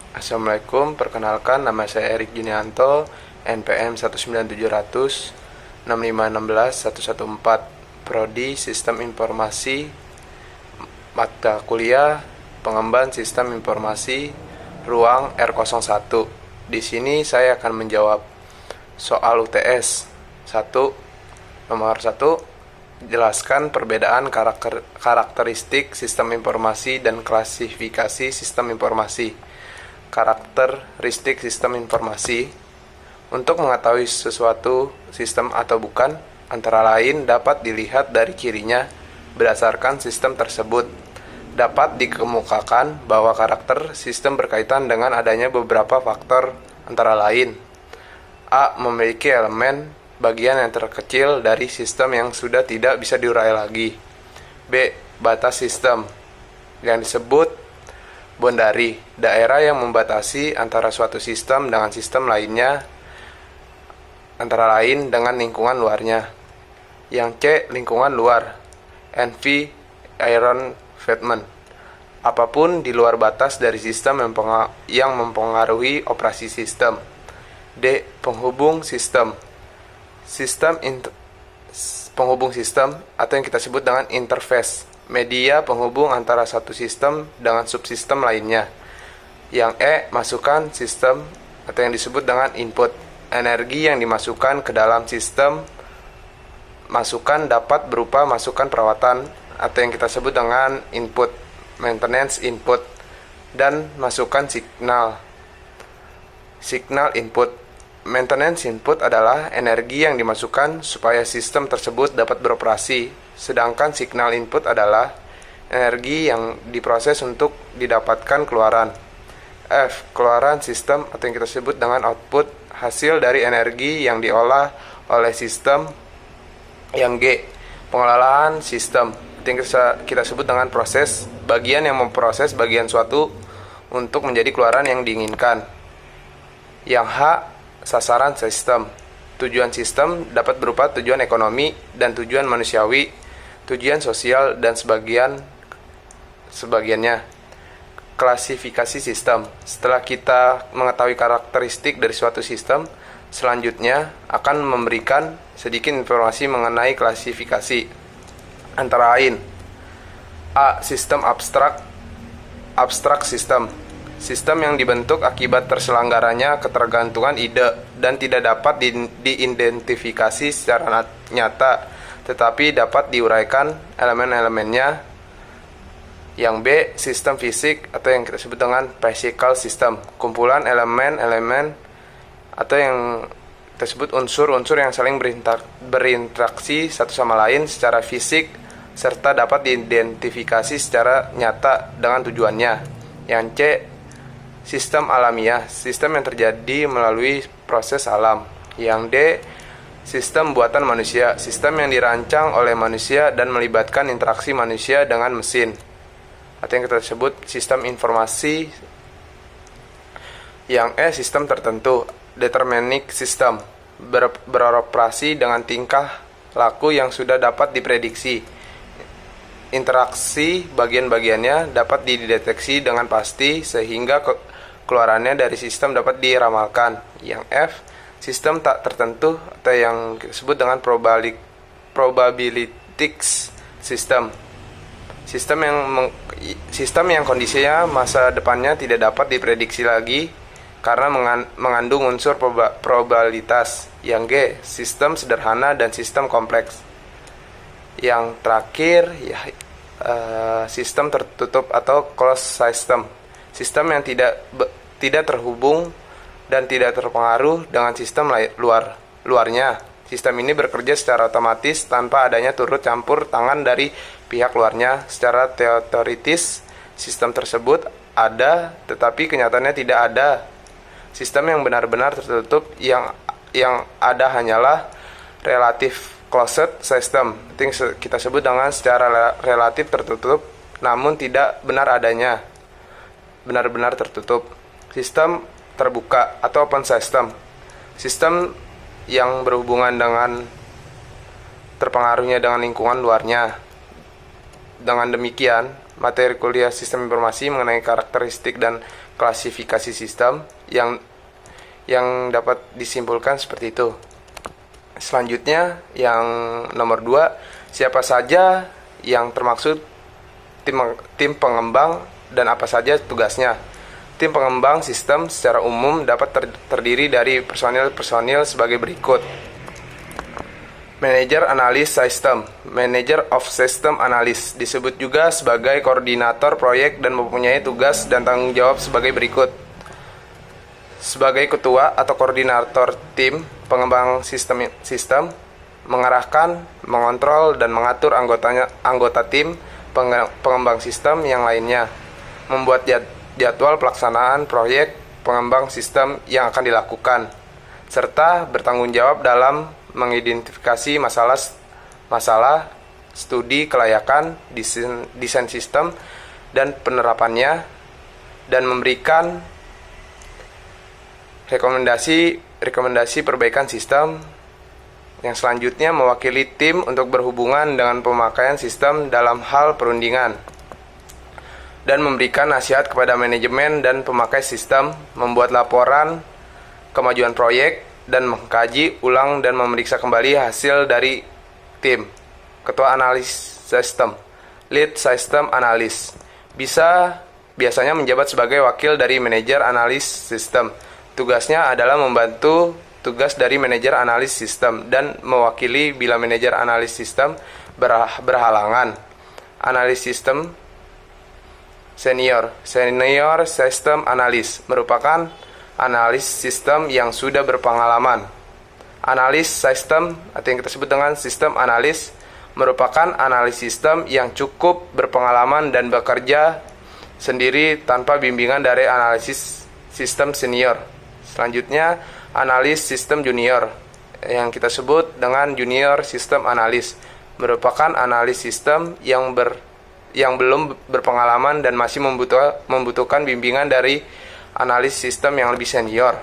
Assalamualaikum, perkenalkan nama saya Erik Junianto, NPM 19700 6561114, Prodi Sistem Informasi, mata kuliah Pengemban Sistem Informasi, ruang R01. Di sini saya akan menjawab soal UTS. Nomor 1, jelaskan perbedaan karakteristik sistem informasi dan klasifikasi sistem informasi. Karakteristik sistem informasi. Untuk mengetahui sesuatu sistem atau bukan, antara lain dapat dilihat dari cirinya berdasarkan sistem tersebut. Dapat dikemukakan bahwa karakter sistem berkaitan dengan adanya beberapa faktor, antara lain: A. Memiliki elemen bagian yang terkecil dari sistem yang sudah tidak bisa diurai lagi. B. Batas sistem yang disebut boundary, daerah yang membatasi antara suatu sistem dengan sistem lainnya, antara lain dengan lingkungan luarnya. Yang C. Lingkungan luar, environment, apapun di luar batas dari sistem yang mempengaruhi operasi sistem. D. Penghubung sistem, penghubung sistem atau yang kita sebut dengan interface, media penghubung antara satu sistem dengan subsistem lainnya. Yang E. Masukan sistem atau yang disebut dengan input, energi yang dimasukkan ke dalam sistem. Masukan dapat berupa masukan perawatan atau yang kita sebut dengan input, maintenance input, dan masukan signal input. Maintenance input adalah energi yang dimasukkan supaya sistem tersebut dapat beroperasi, sedangkan signal input adalah energi yang diproses untuk didapatkan keluaran. F. Keluaran sistem atau yang kita sebut dengan output, hasil dari energi yang diolah oleh sistem. Yang G. Pengelolaan sistem atau yang kita sebut dengan proses, bagian yang memproses bagian suatu untuk menjadi keluaran yang diinginkan. Yang H. Sasaran sistem. Tujuan sistem dapat berupa tujuan ekonomi dan tujuan manusiawi, tujuan sosial, dan sebagiannya. Klasifikasi sistem. Setelah kita mengetahui karakteristik dari suatu sistem, selanjutnya akan memberikan sedikit informasi mengenai klasifikasi. Antara lain: A. Sistem abstrak sistem, sistem yang dibentuk akibat terselenggaranya ketergantungan ide dan tidak dapat diidentifikasi secara nyata, tetapi dapat diuraikan elemen-elemennya. Yang B. Sistem fisik atau yang kita sebut dengan physical system, kumpulan elemen-elemen atau yang kita sebut unsur-unsur yang saling berinteraksi satu sama lain secara fisik serta dapat diidentifikasi secara nyata dengan tujuannya. Yang C. Sistem alamiah, sistem yang terjadi melalui proses alam. Yang D. Sistem buatan manusia, sistem yang dirancang oleh manusia dan melibatkan interaksi manusia dengan mesin, atau yang kita sebut sistem informasi. Yang E. Sistem tertentu, deterministic system, beroperasi dengan tingkah laku yang sudah dapat diprediksi. Interaksi bagian-bagiannya dapat dideteksi dengan pasti sehingga keluarannya dari sistem dapat diramalkan. Yang F. Sistem tak tertentu atau yang disebut dengan probabilistic system, sistem yang kondisinya masa depannya tidak dapat diprediksi lagi karena mengandung unsur probabilitas. Yang G. Sistem sederhana dan sistem kompleks. Yang terakhir sistem tertutup atau closed system, sistem yang tidak terhubung dan tidak terpengaruh dengan sistem luarnya. Sistem ini bekerja secara otomatis tanpa adanya turut campur tangan dari pihak luarnya. Secara teoritis, sistem tersebut ada, tetapi kenyataannya tidak ada. Sistem yang benar-benar tertutup yang ada hanyalah relative closed system, yang kita sebut dengan secara relatif tertutup, namun tidak benar-benar tertutup. Sistem terbuka atau open system, sistem yang berhubungan dengan terpengaruhnya dengan lingkungan luarnya. Dengan demikian, materi kuliah sistem informasi mengenai karakteristik dan klasifikasi sistem yang dapat disimpulkan seperti itu. Selanjutnya yang nomor 2, siapa saja yang termaksud tim pengembang dan apa saja tugasnya. Tim pengembang sistem secara umum dapat terdiri dari personil-personil sebagai berikut. Manager Analis Sistem, Manager of System Analyst, disebut juga sebagai koordinator proyek dan mempunyai tugas dan tanggung jawab sebagai berikut. Sebagai ketua atau koordinator tim pengembang sistem, mengarahkan, mengontrol, dan mengatur anggota tim pengembang sistem yang lainnya, membuat jadwal pelaksanaan proyek pengembang sistem yang akan dilakukan, serta bertanggung jawab dalam mengidentifikasi masalah, studi kelayakan, desain sistem, dan penerapannya, dan memberikan rekomendasi perbaikan sistem. Yang selanjutnya mewakili tim untuk berhubungan dengan pemakaian sistem dalam hal perundingan, dan memberikan nasihat kepada manajemen dan pemakai sistem, membuat laporan kemajuan proyek, dan mengkaji ulang dan memeriksa kembali hasil dari tim. Ketua analis sistem, lead system analyst, biasanya menjabat sebagai wakil dari manajer analis sistem. Tugasnya adalah membantu tugas dari manajer analis sistem dan mewakili bila manajer analis sistem berhalangan. Analis sistem senior system analyst merupakan analis sistem yang sudah berpengalaman. Analis sistem atau yang kita sebut dengan sistem analis merupakan analis sistem yang cukup berpengalaman dan bekerja sendiri tanpa bimbingan dari analisis sistem senior. Selanjutnya, analis sistem junior yang kita sebut dengan junior system analyst merupakan analis sistem yang belum berpengalaman dan masih membutuhkan bimbingan dari analis sistem yang lebih senior.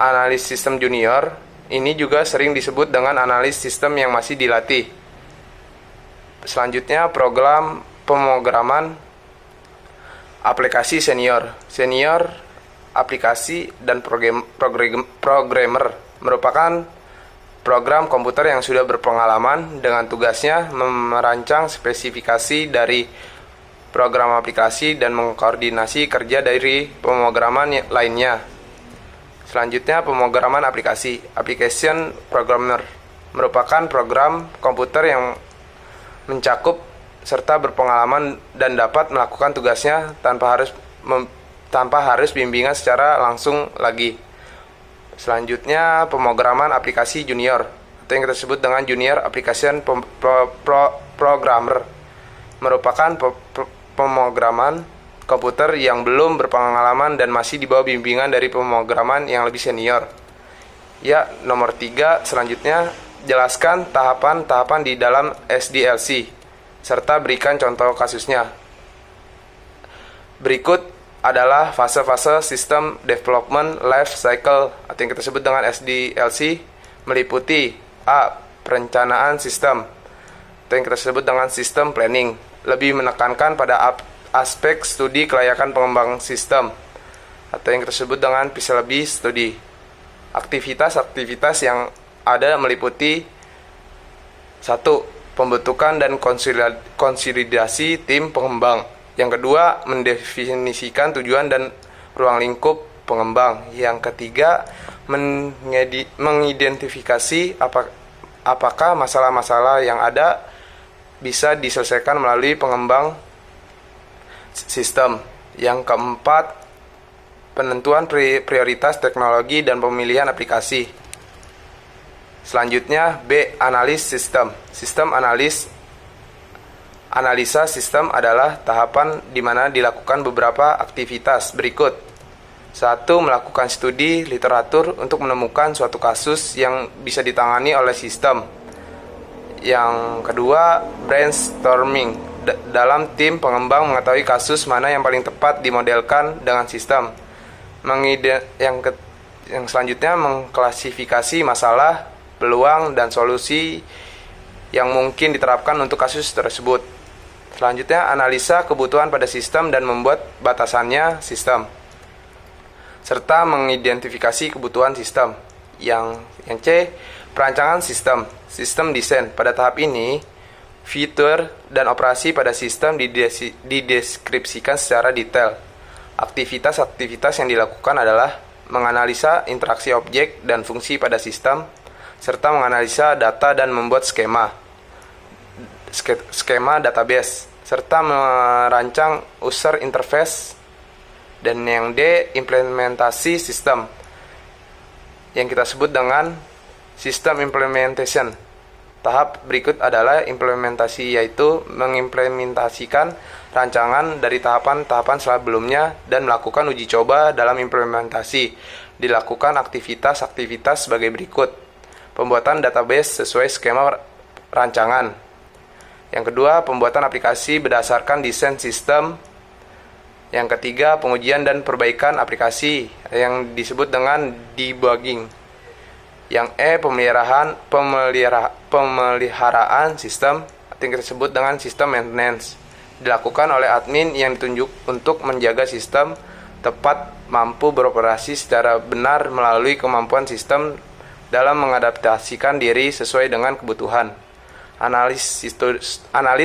Analis sistem junior ini juga sering disebut dengan analis sistem yang masih dilatih. Selanjutnya, program pemrograman aplikasi senior aplikasi dan programmer merupakan program komputer yang sudah berpengalaman dengan tugasnya merancang spesifikasi dari program aplikasi dan mengkoordinasi kerja dari pemrograman lainnya. Selanjutnya, pemrograman aplikasi, application programmer, merupakan program komputer yang mencakup serta berpengalaman dan dapat melakukan tugasnya tanpa harus bimbingan secara langsung lagi. Selanjutnya, pemrograman aplikasi junior atau yang kita sebut dengan junior application programmer merupakan pemrograman komputer yang belum berpengalaman dan masih di bawah bimbingan dari pemrograman yang lebih senior. Ya, nomor 3 selanjutnya, jelaskan tahapan-tahapan di dalam SDLC serta berikan contoh kasusnya. Berikut adalah fase-fase System Development Life Cycle atau yang kita sebut dengan SDLC, meliputi A. Perencanaan sistem atau yang kita sebut dengan System Planning, lebih menekankan pada aspek studi kelayakan pengembang sistem atau yang kita sebut dengan feasibility study. Aktivitas-aktivitas yang ada meliputi 1. Pembentukan dan konsolidasi tim pengembang. Yang kedua, mendefinisikan tujuan dan ruang lingkup pengembang. Yang ketiga, mengidentifikasi apakah masalah-masalah yang ada bisa diselesaikan melalui pengembang sistem. Yang keempat, penentuan prioritas teknologi dan pemilihan aplikasi. Selanjutnya, B. Analis sistem. Analisa sistem adalah tahapan di mana dilakukan beberapa aktivitas berikut. 1. Melakukan studi literatur untuk menemukan suatu kasus yang bisa ditangani oleh sistem. Yang kedua, brainstorming. Dalam tim pengembang mengetahui kasus mana yang paling tepat dimodelkan dengan sistem. Yang selanjutnya, mengklasifikasi masalah, peluang, dan solusi yang mungkin diterapkan untuk kasus tersebut. Selanjutnya, analisa kebutuhan pada sistem dan membuat batasannya sistem. serta mengidentifikasi kebutuhan sistem. Yang C, perancangan sistem desain. Pada tahap ini, fitur dan operasi pada sistem dideskripsikan secara detail. Aktivitas-aktivitas yang dilakukan adalah menganalisa interaksi objek dan fungsi pada sistem, serta menganalisa data dan membuat skema database, serta merancang user interface. Dan yang D, implementasi sistem, yang kita sebut dengan system implementation. Tahap berikut adalah implementasi, yaitu mengimplementasikan rancangan dari tahapan-tahapan sebelumnya dan melakukan uji coba dalam implementasi. Dilakukan aktivitas-aktivitas sebagai berikut. Pembuatan database sesuai skema rancangan. Yang kedua, pembuatan aplikasi berdasarkan desain sistem. Yang ketiga, pengujian dan perbaikan aplikasi yang disebut dengan debugging. Yang E, pemeliharaan sistem atau yang disebut dengan sistem maintenance. Dilakukan oleh admin yang ditunjuk untuk menjaga sistem tepat mampu beroperasi secara benar melalui kemampuan sistem dalam mengadaptasikan diri sesuai dengan kebutuhan. Analis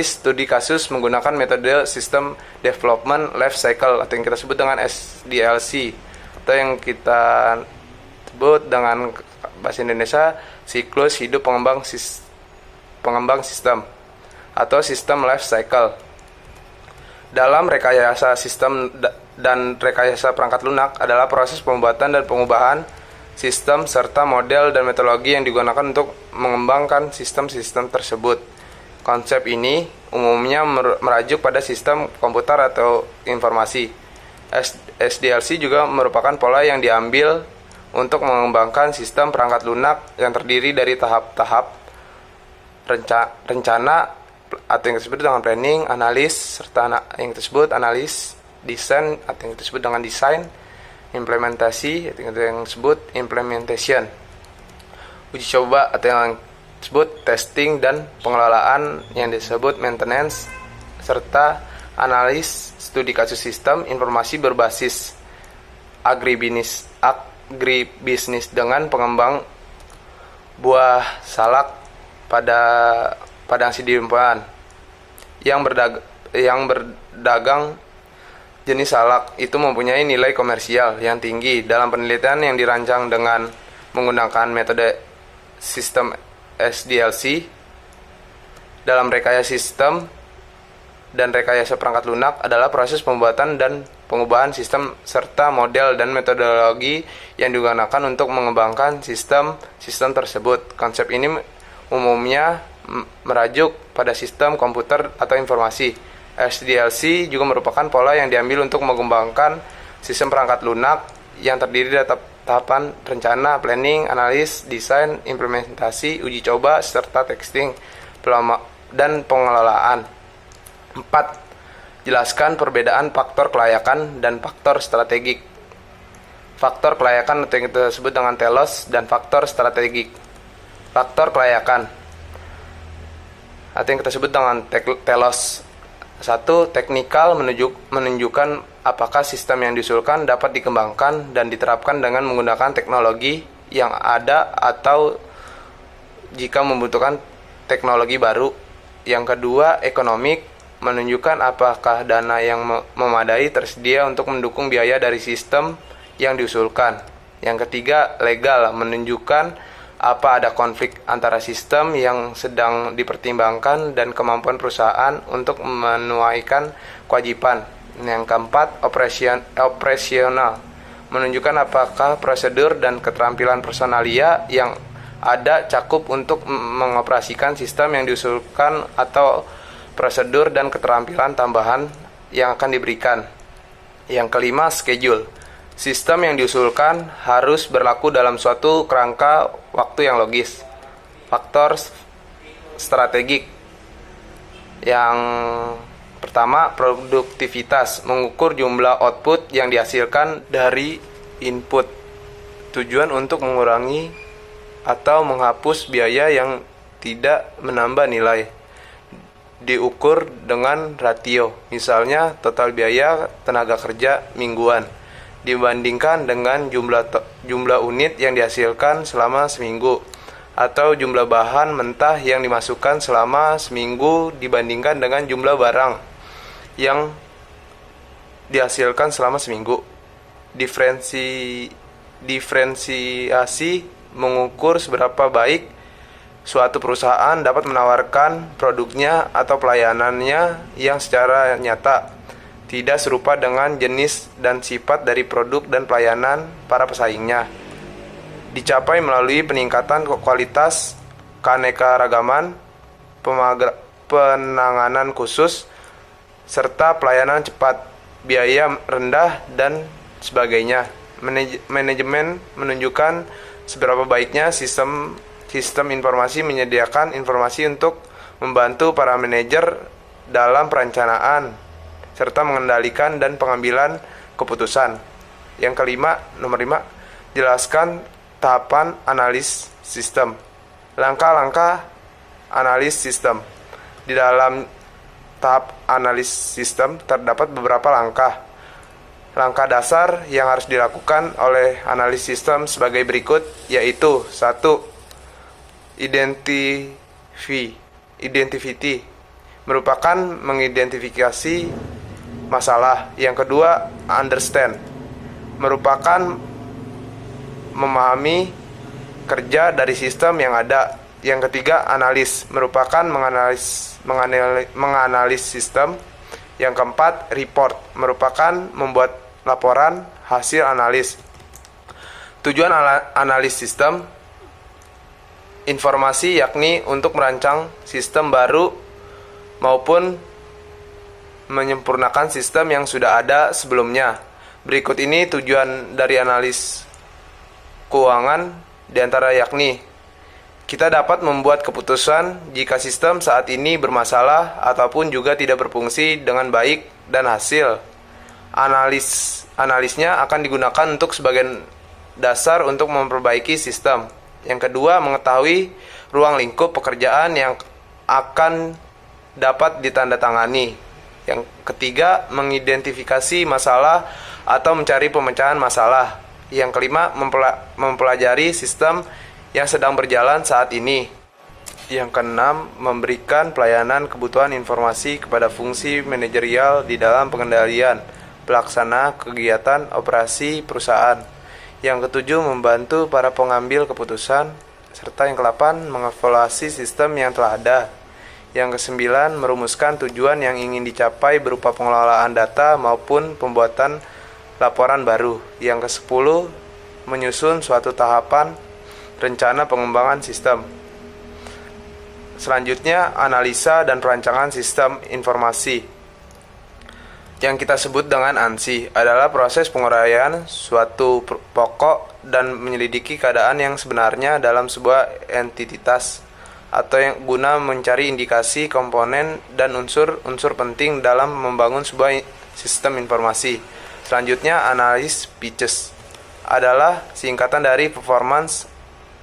studi kasus menggunakan metode System Development Life Cycle atau yang kita sebut dengan SDLC, atau yang kita sebut dengan bahasa Indonesia siklus hidup pengembang sistem atau System Life Cycle. Dalam rekayasa sistem dan rekayasa perangkat lunak adalah proses pembuatan dan pengubahan sistem serta model dan metodologi yang digunakan untuk mengembangkan sistem-sistem tersebut. Konsep ini umumnya merajuk pada sistem komputer atau informasi. SDLC juga merupakan pola yang diambil untuk mengembangkan sistem perangkat lunak yang terdiri dari tahap-tahap rencana atau yang disebut dengan planning, analis, serta yang disebut analis, desain atau yang disebut dengan desain, implementasi atau yang disebut implementation, uji coba atau yang disebut testing, dan pengelolaan yang disebut maintenance, serta analis studi kasus sistem informasi berbasis agribisnis dengan pengembang buah salak pada padang sidimpuan yang berdagang jenis salak itu mempunyai nilai komersial yang tinggi. Dalam penelitian yang dirancang dengan menggunakan metode sistem SDLC, dalam rekayasa sistem dan rekayasa perangkat lunak adalah proses pembuatan dan pengubahan sistem serta model dan metodologi yang digunakan untuk mengembangkan sistem tersebut. Konsep ini umumnya merajuk pada sistem komputer atau informasi. SDLC juga merupakan pola yang diambil untuk mengembangkan sistem perangkat lunak yang terdiri dari tahapan rencana, planning, analis, desain, implementasi, uji coba, serta testing dan pengelolaan. 4. Jelaskan perbedaan faktor kelayakan dan faktor strategik. Faktor kelayakan atau yang kita sebut dengan telos dan faktor strategik. Faktor kelayakan atau yang kita sebut dengan telos. 1. Teknikal menunjukkan apakah sistem yang diusulkan dapat dikembangkan dan diterapkan dengan menggunakan teknologi yang ada atau jika membutuhkan teknologi baru. Yang kedua, ekonomik menunjukkan apakah dana yang memadai tersedia untuk mendukung biaya dari sistem yang diusulkan. Yang ketiga, legal menunjukkan apa ada konflik antara sistem yang sedang dipertimbangkan dan kemampuan perusahaan untuk menunaikan kewajiban. Yang keempat, operasional menunjukkan apakah prosedur dan keterampilan personalia yang ada cakup untuk mengoperasikan sistem yang diusulkan atau prosedur dan keterampilan tambahan yang akan diberikan. Yang kelima, schedule. Sistem yang diusulkan harus berlaku dalam suatu kerangka waktu yang logis. Faktor strategik. Yang pertama, produktivitas, mengukur jumlah output yang dihasilkan dari input. Tujuan untuk mengurangi atau menghapus biaya yang tidak menambah nilai. Diukur dengan rasio, misalnya total biaya tenaga kerja mingguan. dibandingkan dengan jumlah unit yang dihasilkan selama seminggu, atau jumlah bahan mentah yang dimasukkan selama seminggu dibandingkan dengan jumlah barang yang dihasilkan selama seminggu. Diferensiasi mengukur seberapa baik suatu perusahaan dapat menawarkan produknya atau pelayanannya yang secara nyata tidak serupa dengan jenis dan sifat dari produk dan pelayanan para pesaingnya. Dicapai melalui peningkatan kualitas, keanekaragaman, penanganan khusus, serta pelayanan cepat, biaya rendah, dan sebagainya. Manajemen menunjukkan seberapa baiknya sistem informasi menyediakan informasi untuk membantu para manajer dalam perencanaan serta mengendalikan dan pengambilan keputusan. Yang kelima, nomor 5, jelaskan tahapan analis sistem. Langkah-langkah analis sistem. Di dalam tahap analis sistem terdapat beberapa langkah. Langkah dasar yang harus dilakukan oleh analis sistem sebagai berikut, yaitu 1. Identify merupakan mengidentifikasi masalah. Yang kedua, understand merupakan memahami kerja dari sistem yang ada. Yang ketiga, analis merupakan menganalisis sistem. Yang keempat, report merupakan membuat laporan hasil analis. Tujuan analis sistem informasi yakni untuk merancang sistem baru maupun menyempurnakan sistem yang sudah ada sebelumnya. Berikut ini tujuan dari analis keuangan diantara yakni: kita dapat membuat keputusan jika sistem saat ini bermasalah ataupun juga tidak berfungsi dengan baik, dan hasil analisnya akan digunakan untuk sebagian dasar untuk memperbaiki sistem. Yang kedua, mengetahui ruang lingkup pekerjaan yang akan dapat ditandatangani. Yang ketiga, mengidentifikasi masalah atau mencari pemecahan masalah. Yang kelima, mempelajari sistem yang sedang berjalan saat ini. Yang keenam, memberikan pelayanan kebutuhan informasi kepada fungsi manajerial di dalam pengendalian, pelaksana kegiatan operasi perusahaan. Yang ketujuh, membantu para pengambil keputusan. Serta yang ke-8, mengevaluasi sistem yang telah ada. Yang ke-9, merumuskan tujuan yang ingin dicapai berupa pengelolaan data maupun pembuatan laporan baru. Yang ke-10, menyusun suatu tahapan rencana pengembangan sistem. Selanjutnya, analisa dan perancangan sistem informasi, yang kita sebut dengan ANSI, adalah proses penguraian suatu pokok dan menyelidiki keadaan yang sebenarnya dalam sebuah entitas, atau yang guna mencari indikasi komponen dan unsur-unsur penting dalam membangun sebuah sistem informasi. Selanjutnya, analis pitches adalah singkatan dari performance,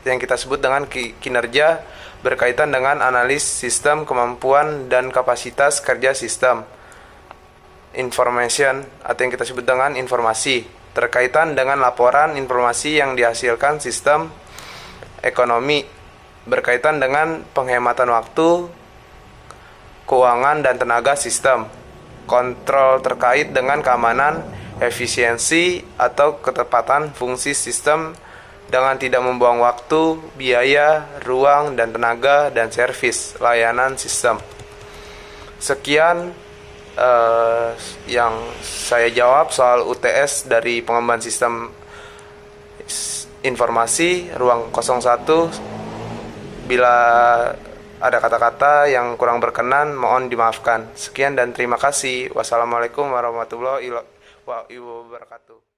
yang kita sebut dengan kinerja, berkaitan dengan analis sistem, kemampuan dan kapasitas kerja sistem. Information, atau yang kita sebut dengan informasi, terkaitan dengan laporan informasi yang dihasilkan sistem. Ekonomi, berkaitan dengan penghematan waktu, keuangan dan tenaga sistem. Kontrol, terkait dengan keamanan, efisiensi atau ketepatan fungsi sistem dengan tidak membuang waktu, biaya, ruang dan tenaga, dan servis layanan sistem. Sekian yang saya jawab soal UTS dari pengembangan sistem informasi ruang 01. Bila ada kata-kata yang kurang berkenan, mohon dimaafkan. Sekian dan terima kasih. Wassalamualaikum warahmatullahi wabarakatuh.